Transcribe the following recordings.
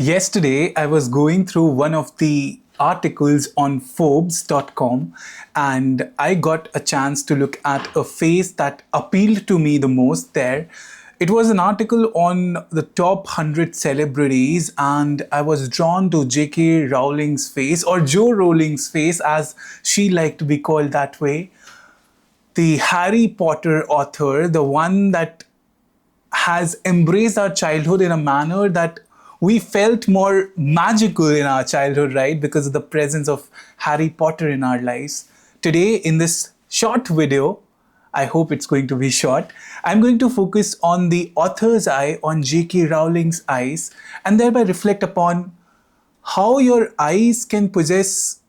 Yesterday, I was going through one of the articles on Forbes.com and I got a chance to look at a face that appealed to me the most there. It was an article on the top 100 celebrities, and I was drawn to J.K. Rowling's face, or Joe Rowling's face, as she liked to be called that way. The Harry Potter author, the one that has embraced our childhood in a manner that we felt more magical in our childhood, right? Because of the presence of Harry Potter in our lives. Today, in this short video, I hope it's going to be short, I'm going to focus on the author's eye, on J.K. Rowling's eyes, and thereby reflect upon how your eyes can possess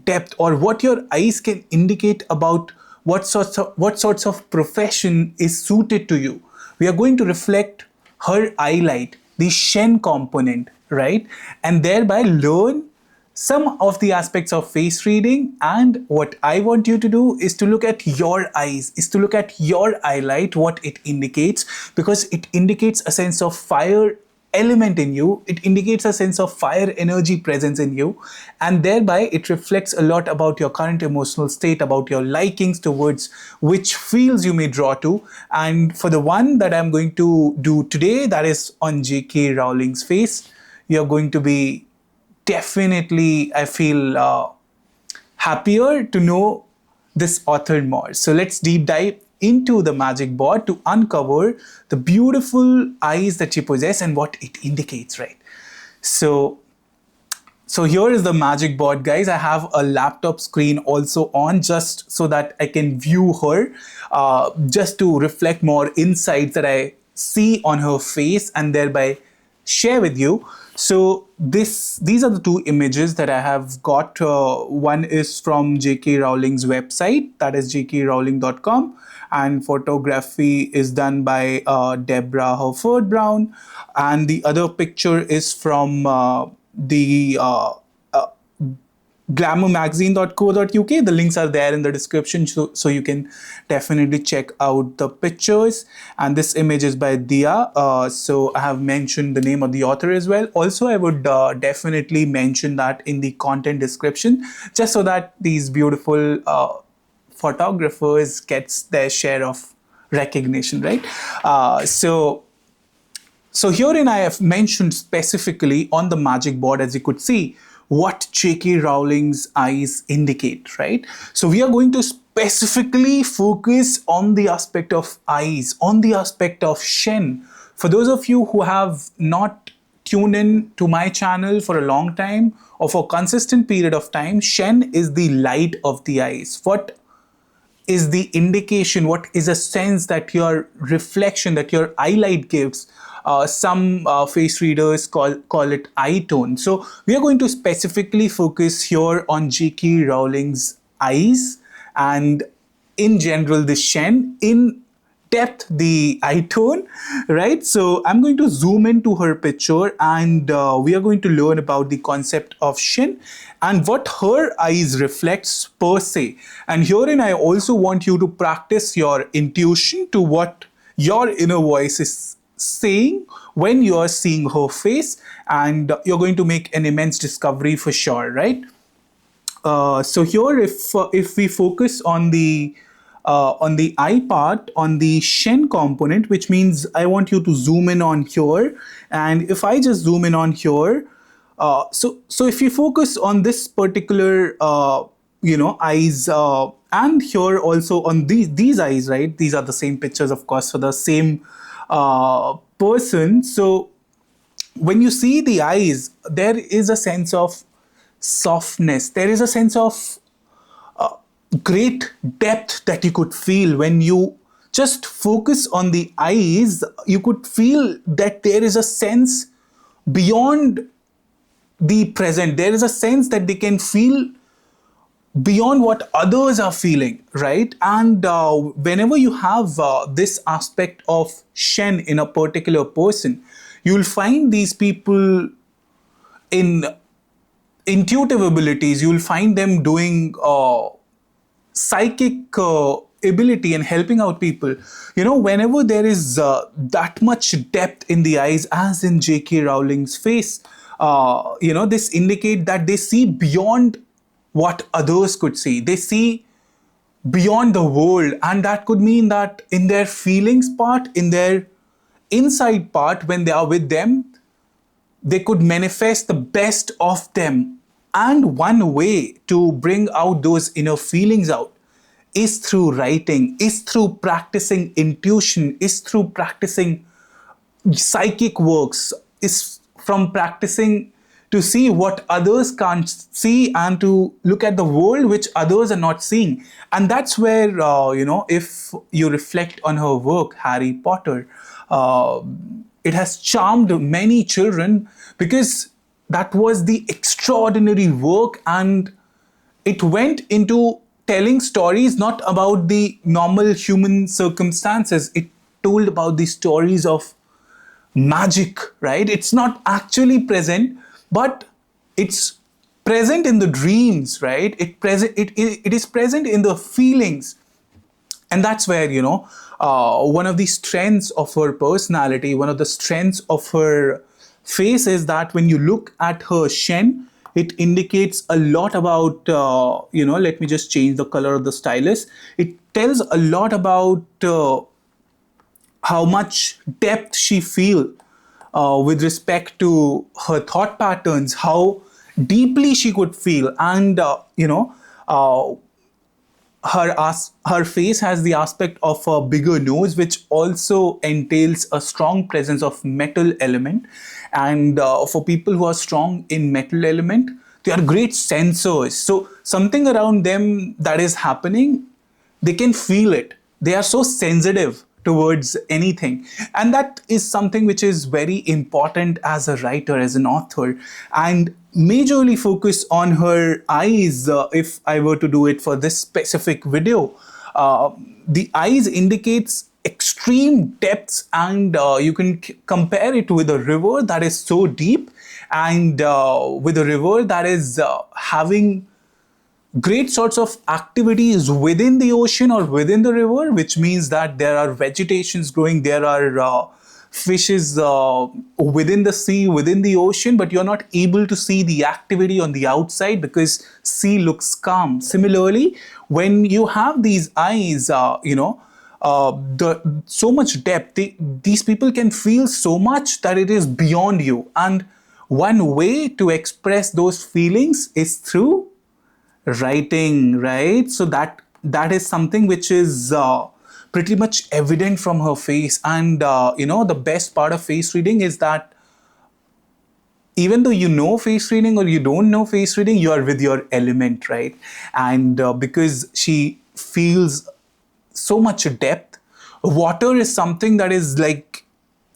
depth, or what your eyes can indicate about what sorts of profession is suited to you. We are going to reflect her highlight, the Shen component, right? And thereby learn some of the aspects of face reading. And what I want you to do is to look at your eyes, is to look at your highlight, what it indicates, because it indicates a sense of fire element in you. It indicates a sense of fire energy presence in you, and thereby it reflects a lot about your current emotional state, about your likings towards which fields you may draw to. And for the one that I'm going to do today, that is on J.K. Rowling's face, you're going to be definitely, I feel, happier to know this author more. So let's deep dive into the magic board to uncover the beautiful eyes that she possesses and what it indicates, right? So here is the magic board, guys. I have a laptop screen also on, just so that I can view her, just to reflect more insights that I see on her face and thereby share with you. So these are the two images that I have got. One is from J.K. Rowling's website, that is jkrowling.com, and photography is done by Debra Hurford Brown, and the other picture is from the glamourmagazine.co.uk. The links are there in the description, so you can definitely check out the pictures. And this image is by Dia. So I have mentioned the name of the author as well. Also, I would definitely mention that in the content description, just so that these beautiful photographers gets their share of recognition, right? So herein I have mentioned specifically on the magic board, as you could see, what J.K. Rowling's eyes indicate, right? So we are going to specifically focus on the aspect of eyes, on the aspect of Shen. For those of you who have not tuned in to my channel for a long time or for a consistent period of time, Shen is the light of the eyes. What is the indication, what is a sense that your reflection, that your highlight gives? Some face readers call it eye tone. So we are going to specifically focus here on J.K. Rowling's eyes, and in general the Shen, in depth the eye tone, right? So I'm going to zoom into her picture, and we are going to learn about the concept of Shen and what her eyes reflects per se. And herein I also want you to practice your intuition to what your inner voice is saying when you are seeing her face, and you're going to make an immense discovery for sure, right? So here, if we focus on the eye part, on the Shen component, which means I want you to zoom in on here, and if I just zoom in on here, so if you focus on this particular eyes, and here also on these eyes, right? These are the same pictures, of course, for the same person. So when you see the eyes, there is a sense of softness, there is a sense of great depth that you could feel when you just focus on the eyes. You could feel that there is a sense beyond the present, there is a sense that they can feel beyond what others are feeling, right? And whenever you have this aspect of Shen in a particular person, you'll find these people in intuitive abilities. You'll find them doing psychic ability and helping out people. Whenever there is that much depth in the eyes, as in J.K. Rowling's face, this indicate that they see beyond what others could see. They see beyond the world, and that could mean that in their feelings part, in their inside part, when they are with them, they could manifest the best of them. And one way to bring out those inner feelings out is through writing, is through practicing intuition, is through practicing psychic works, is from practicing to see what others can't see and to look at the world which others are not seeing. And that's where, if you reflect on her work, Harry Potter, uh, it has charmed many children because that was the extraordinary work, and it went into telling stories not about the normal human circumstances. It told about the stories of magic, right? It's not actually present, but it's present in the dreams, right? It is present in the feelings. And that's where, one of the strengths of her personality, one of the strengths of her face is that when you look at her shen, it indicates a lot about, let me just change the color of the stylus. It tells a lot about how much depth she feel with respect to her thought patterns, how deeply she could feel. And uh, her face has the aspect of a bigger nose, which also entails a strong presence of metal element. And for people who are strong in metal element, they are great sensors. So something around them that is happening, they can feel it. They are so sensitive towards anything, and that is something which is very important as a writer, as an author. And majorly focus on her eyes. If I were to do it for this specific video, uh, the eyes indicates extreme depths, and you can compare it with a river that is so deep, and with a river that is having great sorts of activities within the ocean or within the river, which means that there are vegetations growing, there are fishes within the sea, within the ocean, but you're not able to see the activity on the outside because sea looks calm. Similarly, when you have these eyes, so much depth, these people can feel so much that it is beyond you. And one way to express those feelings is through writing, right? So that is something which is pretty much evident from her face. And the best part of face reading is that even though you know face reading or you don't know face reading, you are with your element, right? And because she feels so much depth, water is something that is like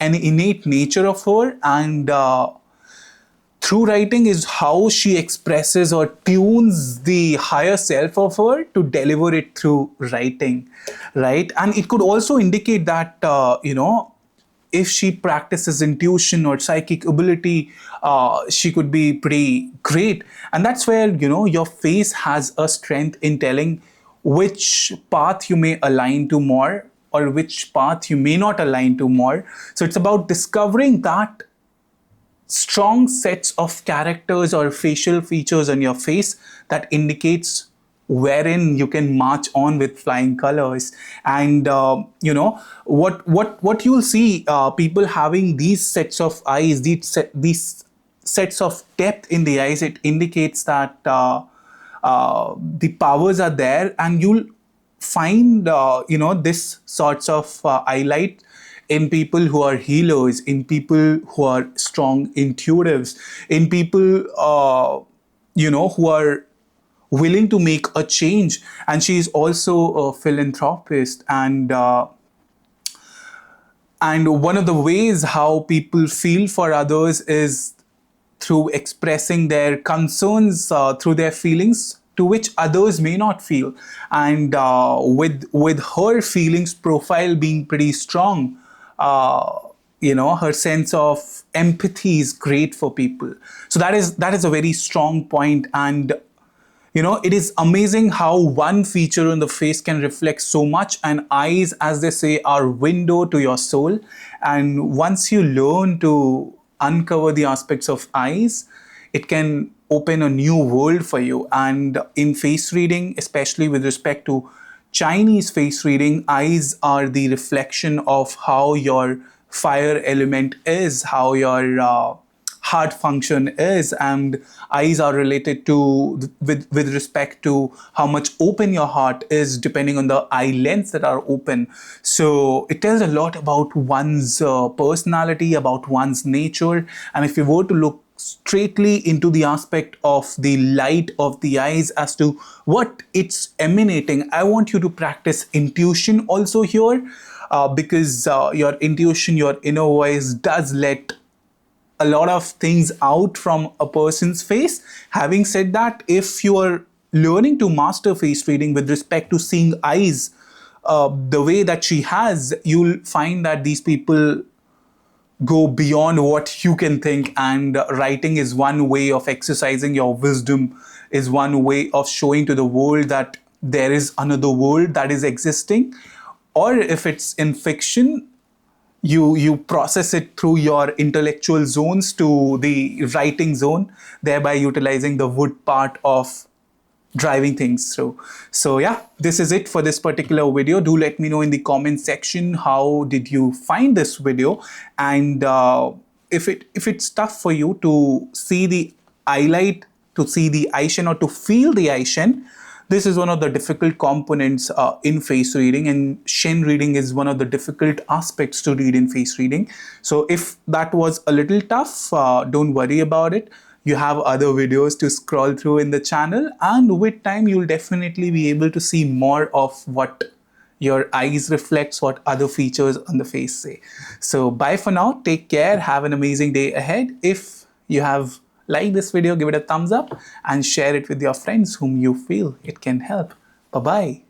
an innate nature of her. And through writing is how she expresses or tunes the higher self of her to deliver it through writing, right? And it could also indicate that if she practices intuition or psychic ability, she could be pretty great. And that's where your face has a strength in telling which path you may align to more or which path you may not align to more. So it's about discovering that strong sets of characters or facial features on your face that indicates wherein you can march on with flying colors. And what you'll see, people having these sets of eyes, these sets of depth in the eyes, it indicates that the powers are there. And you'll find this sorts of highlight in people who are healers, in people who are strong intuitives, in people who are willing to make a change. And she is also a philanthropist. And one of the ways how people feel for others is through expressing their concerns through their feelings to which others may not feel. And with her feelings profile being pretty strong, her sense of empathy is great for people. So that is a very strong point. And it is amazing how one feature on the face can reflect so much. And eyes, as they say, are window to your soul. And once you learn to uncover the aspects of eyes, it can open a new world for you. And in face reading, especially with respect to Chinese face reading, eyes are the reflection of how your fire element is, how your heart function is, and eyes are related to with respect to how much open your heart is depending on the eye lens that are open. So it tells a lot about one's personality, about one's nature. And if you were to look straightly into the aspect of the light of the eyes as to what it's emanating, I want you to practice intuition also here, because your intuition, your inner voice does let a lot of things out from a person's face. Having said that, if you are learning to master face reading with respect to seeing eyes the way that she has, you'll find that these people go beyond what you can think. And writing is one way of exercising your wisdom, is one way of showing to the world that there is another world that is existing. Or if it's in fiction, you process it through your intellectual zones to the writing zone, thereby utilizing the wood part of driving things through. So yeah, this is it for this particular video. Do let me know in the comment section how did you find this video, and if it's tough for you to see the highlight, to see the Aishen, or to feel the Aishen. This is one of the difficult components in face reading, and Shen reading is one of the difficult aspects to read in face reading. So if that was a little tough, don't worry about it. You have other videos to scroll through in the channel, and with time you'll definitely be able to see more of what your eyes reflects, what other features on the face say. So bye for now, take care, have an amazing day ahead. If you have liked this video, give it a thumbs up and share it with your friends whom you feel it can help. Bye bye.